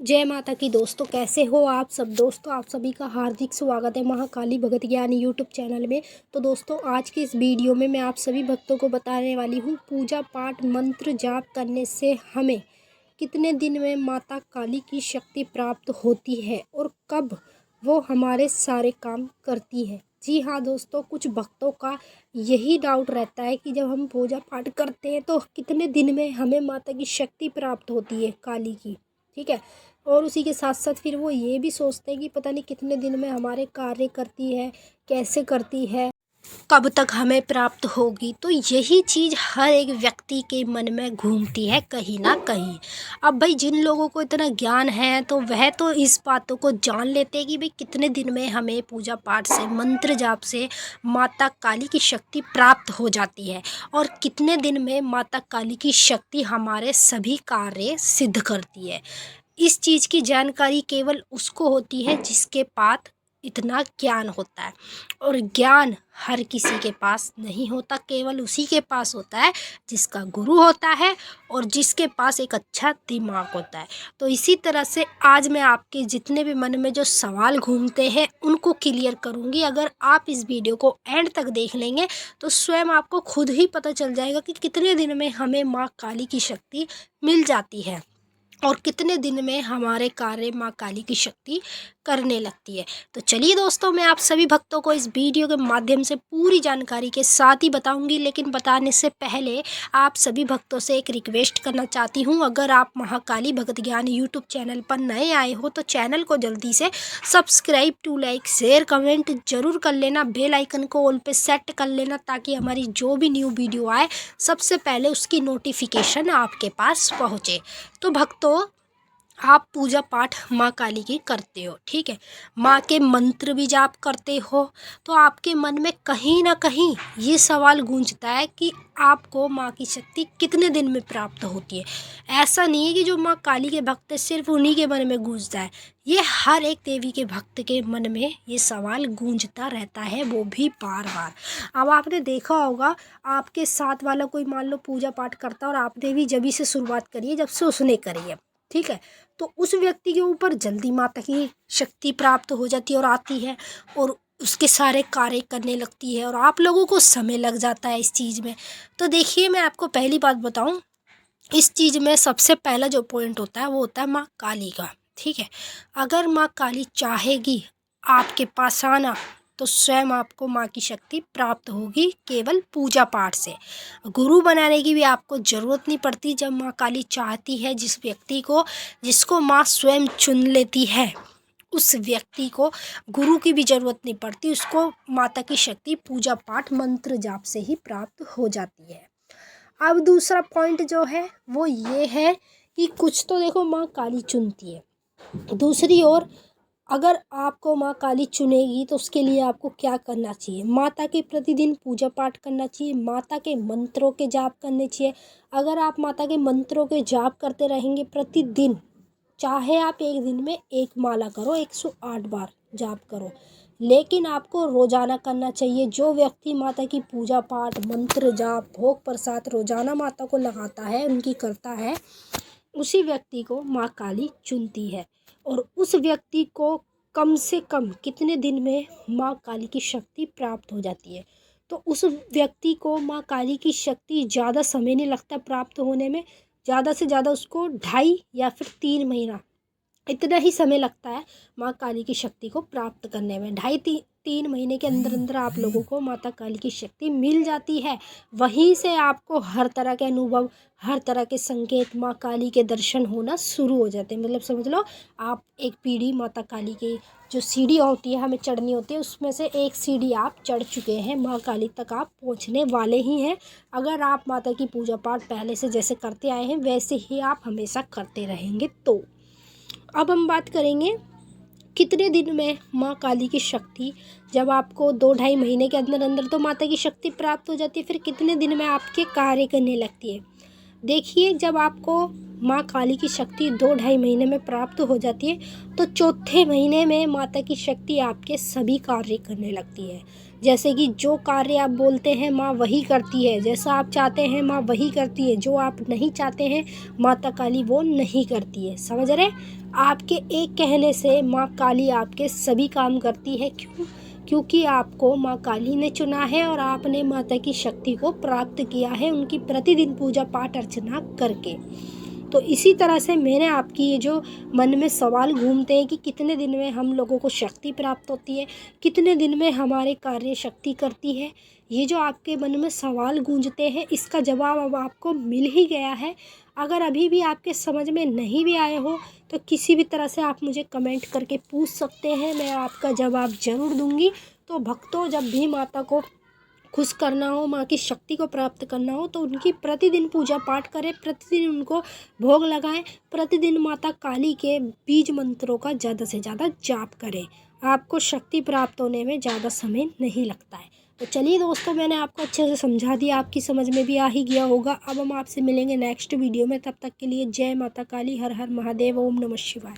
जय माता की दोस्तों, कैसे हो आप सब। दोस्तों आप सभी का हार्दिक स्वागत है महाकाली भगत ज्ञान यूट्यूब चैनल में। तो दोस्तों आज की इस वीडियो में मैं आप सभी भक्तों को बताने वाली हूँ पूजा पाठ मंत्र जाप करने से हमें कितने दिन में माता काली की शक्ति प्राप्त होती है और कब वो हमारे सारे काम करती है। जी हाँ दोस्तों, कुछ भक्तों का यही डाउट रहता है कि जब हम पूजा पाठ करते हैं तो कितने दिन में हमें माता की शक्ति प्राप्त होती है काली की। ठीक है, और उसी के साथ साथ फिर वो ये भी सोचते हैं कि पता नहीं कितने दिन में हमारे कार्य करती है, कैसे करती है, कब तक हमें प्राप्त होगी। तो यही चीज़ हर एक व्यक्ति के मन में घूमती है कहीं ना कहीं। अब भाई जिन लोगों को इतना ज्ञान है तो वह तो इस बातों को जान लेते हैं कि भाई कितने दिन में हमें पूजा पाठ से मंत्र जाप से माता काली की शक्ति प्राप्त हो जाती है और कितने दिन में माता काली की शक्ति हमारे सभी कार्य सिद्ध करती है। इस चीज़ की जानकारी केवल उसको होती है जिसके पास इतना ज्ञान होता है, और ज्ञान हर किसी के पास नहीं होता, केवल उसी के पास होता है जिसका गुरु होता है और जिसके पास एक अच्छा दिमाग होता है। तो इसी तरह से आज मैं आपके जितने भी मन में जो सवाल घूमते हैं उनको क्लियर करूँगी। अगर आप इस वीडियो को एंड तक देख लेंगे तो स्वयं आपको खुद ही पता चल जाएगा कि कितने दिन में हमें माँ काली की शक्ति मिल जाती है और कितने दिन में हमारे कार्य माँ काली की शक्ति करने लगती है। तो चलिए दोस्तों, मैं आप सभी भक्तों को इस वीडियो के माध्यम से पूरी जानकारी के साथ ही बताऊंगी। लेकिन बताने से पहले आप सभी भक्तों से एक रिक्वेस्ट करना चाहती हूँ। अगर आप महाकाली भगत ज्ञान यूट्यूब चैनल पर नए आए हो तो चैनल को जल्दी से subscribe to like share comment जरूर कर लेना। बेल आइकन को ऑल पे सेट कर लेना ताकि हमारी जो भी न्यू वीडियो आए सबसे पहले उसकी नोटिफिकेशन आपके पास पहुँचे। तो भक्तों, आप पूजा पाठ माँ काली की करते हो, ठीक है, माँ के मंत्र भी जाप करते हो, तो आपके मन में कहीं ना कहीं ये सवाल गूंजता है कि आपको माँ की शक्ति कितने दिन में प्राप्त होती है। ऐसा नहीं है कि जो माँ काली के भक्त है सिर्फ उन्हीं के मन में गूंजता है, ये हर एक देवी के भक्त के मन में ये सवाल गूंजता रहता है, वो भी बार बार। अब आपने देखा होगा, आपके साथ वाला कोई मान लो पूजा पाठ करता है और आपने भी जब से शुरुआत करी है, जब से उसने करी है, ठीक है, तो उस व्यक्ति के ऊपर जल्दी माता की शक्ति प्राप्त हो जाती है और आती है और उसके सारे कार्य करने लगती है और आप लोगों को समय लग जाता है इस चीज़ में। तो देखिए, मैं आपको पहली बात बताऊं, इस चीज़ में सबसे पहला जो पॉइंट होता है वो होता है माँ काली का। ठीक है, अगर माँ काली चाहेगी आपके पास आना तो स्वयं आपको माँ की शक्ति प्राप्त होगी केवल पूजा पाठ से। गुरु बनाने की भी आपको ज़रूरत नहीं पड़ती। जब माँ काली चाहती है जिस व्यक्ति को, जिसको माँ स्वयं चुन लेती है, उस व्यक्ति को गुरु की भी ज़रूरत नहीं पड़ती, उसको माता की शक्ति पूजा पाठ मंत्र जाप से ही प्राप्त हो जाती है। अब दूसरा पॉइंट जो है वो ये है कि कुछ तो देखो माँ काली चुनती है, दूसरी ओर अगर आपको माँ काली चुनेगी तो उसके लिए आपको क्या करना चाहिए, माता के प्रतिदिन पूजा पाठ करना चाहिए, माता के मंत्रों के जाप करने चाहिए। अगर आप माता के मंत्रों के जाप करते रहेंगे प्रतिदिन, चाहे आप एक दिन में एक माला करो, 108 बार जाप करो, लेकिन आपको रोजाना करना चाहिए। जो व्यक्ति माता की पूजा पाठ मंत्र जाप भोग प्रसाद रोजाना माता को लगाता है, उनकी करता है, उसी व्यक्ति को माँ काली चुनती है और उस व्यक्ति को कम से कम कितने दिन में माँ काली की शक्ति प्राप्त हो जाती है। तो उस व्यक्ति को माँ काली की शक्ति ज़्यादा समय नहीं लगता प्राप्त होने में, ज़्यादा से ज़्यादा उसको 2.5 या फिर 3 महीना इतना ही समय लगता है माँ काली की शक्ति को प्राप्त करने में। 2.5-3 महीने के अंदर अंदर आप लोगों को माता काली की शक्ति मिल जाती है। वहीं से आपको हर तरह के अनुभव, हर तरह के संकेत, माँ काली के दर्शन होना शुरू हो जाते हैं। मतलब समझ लो आप एक पीढ़ी माता काली की जो सीढ़ी होती है हमें चढ़नी होती है, उसमें से एक सीढ़ी आप चढ़ चुके हैं, माँ काली तक आप पहुँचने वाले ही हैं। अगर आप माता की पूजा पाठ पहले से जैसे करते आए हैं वैसे ही आप हमेशा करते रहेंगे। तो अब हम बात करेंगे कितने दिन में माँ काली की शक्ति, जब आपको 2-2.5 महीने के अंदर अंदर तो माता की शक्ति प्राप्त हो जाती है, फिर कितने दिन में आपके कार्य करने लगती है। देखिए, जब आपको माँ काली की शक्ति 2-2.5 महीने में प्राप्त हो जाती है, तो चौथे महीने में माता की शक्ति आपके सभी कार्य करने लगती है। जैसे कि जो कार्य आप बोलते हैं माँ वही करती है, जैसा आप चाहते हैं माँ वही करती है, जो आप नहीं चाहते हैं माता काली वो नहीं करती है। समझ रहे? आपके एक कहने से माँ काली आपके सभी काम करती है। क्यों? क्योंकि आपको माँ काली ने चुना है और आपने माता की शक्ति को प्राप्त किया है उनकी प्रतिदिन पूजा पाठ अर्चना करके। तो इसी तरह से मैंने आपकी ये जो मन में सवाल घूमते हैं कि कितने दिन में हम लोगों को शक्ति प्राप्त होती है, कितने दिन में हमारे कार्य शक्ति करती है, ये जो आपके मन में सवाल गूंजते हैं इसका जवाब अब आपको मिल ही गया है। अगर अभी भी आपके समझ में नहीं भी आए हो तो किसी भी तरह से आप मुझे कमेंट करके पूछ सकते हैं, मैं आपका जवाब ज़रूर दूंगी। तो भक्तों, जब भी माता को खुश करना हो, माँ की शक्ति को प्राप्त करना हो तो उनकी प्रतिदिन पूजा पाठ करें, प्रतिदिन उनको भोग लगाएं, प्रतिदिन माता काली के बीज मंत्रों का ज़्यादा से ज़्यादा जाप करें। आपको शक्ति प्राप्त होने में ज़्यादा समय नहीं लगता है। तो चलिए दोस्तों, मैंने आपको अच्छे से समझा दिया, आपकी समझ में भी आ ही गया होगा। अब हम आपसे मिलेंगे नेक्स्ट वीडियो में, तब तक के लिए जय माता काली, हर हर महादेव, ओम नमः शिवाय।